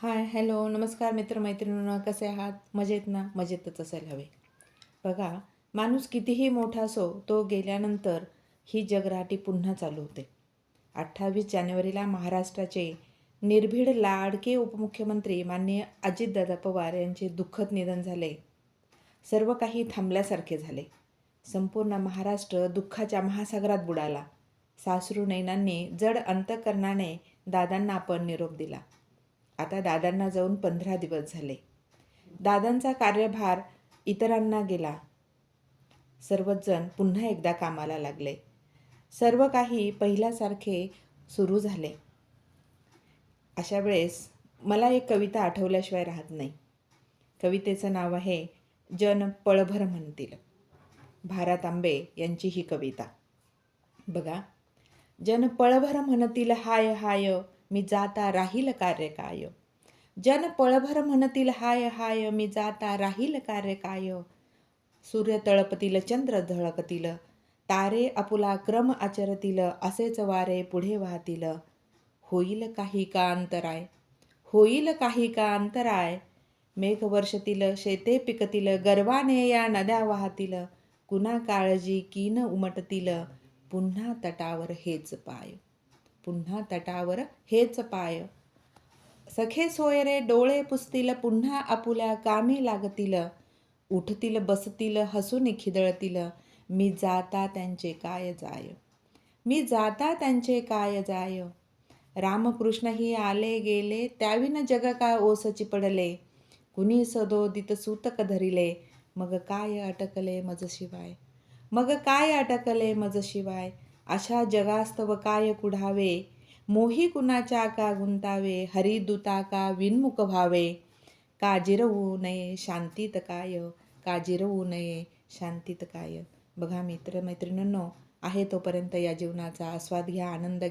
हाय, hello, नमस्कार मित्रमैत्रिणींनो, कसे आहात? मजेत ना? मजेतच असायला हवे. बघा, माणूस कितीही मोठा असो, तो गेल्यानंतर ही जगराटी पुन्हा चालू होते. 28 जानेवारीला महाराष्ट्राचे निर्भीड लाडके उपमुख्यमंत्री माननीय अजितदादा पवार यांचे दुःखद निधन झाले. सर्व काही थांबल्यासारखे झाले. संपूर्ण महाराष्ट्र दुःखाच्या महासागरात बुडाला. साश्रू नयनांनी जड अंतःकरणाने दादांना आपण निरोप दिला. आता दादांना जाऊन 15 दिवस झाले. दादांचा कार्यभार इतरांना गेला. सर्वच जण पुन्हा एकदा कामाला लागले. सर्व काही पहिल्यासारखे सुरू झाले. अशा वेळेस मला एक कविता आठवल्याशिवाय राहत नाही. कवितेचं नाव आहे जन पळभर म्हणतील. भारत आंबे यांची ही कविता. बघा, जन पळभर म्हणतील हाय हाय, मी जाता राहील कार्य काय. जन पळभर म्हणतील हाय हाय, मी जाता राहील कार्य काय. सूर्य तळपतील, चंद्र झळकतील, तारे आपुला क्रम आचरतील, असेच वारे पुढे वाहतील. होईल काही का अंतराय, होईल काही का अंतराय. मेघ वर्षतील, शेते पिकतील, गर्वाने या नद्या वाहतील. कुणा काळजी कीन उमटतील, पुन्हा तटावर हेच पाय, पुन्हा तटावर हेच पाय. सखे सोयरे डोळे पुसतील, पुन्हा आपुल्या कामी लागतील. उठतील बसतील, हसून खिदळतील, मी जाता त्यांचे काय जाय, मी जाता त्यांचे काय जाय. रामकृष्णही आले गेले, त्याविन जग का ओसची पडले. कुणी सदोदित सूतक धरिले, मग काय अटकले मज शिवाय, मग काय अटकले मज शिवाय. अशा जगास्तव काय कुढावे, मोही कुणाच्या का गुंतावे. हरिदूता का विनमुख व्हावे, काजिरवू नये शांतीत काय, काजिरवू नये शांतीत काय. बघा मित्रमैत्रिणींनो, आहे तोपर्यंत या जीवनाचा आस्वाद घ्या, आनंद घ्या.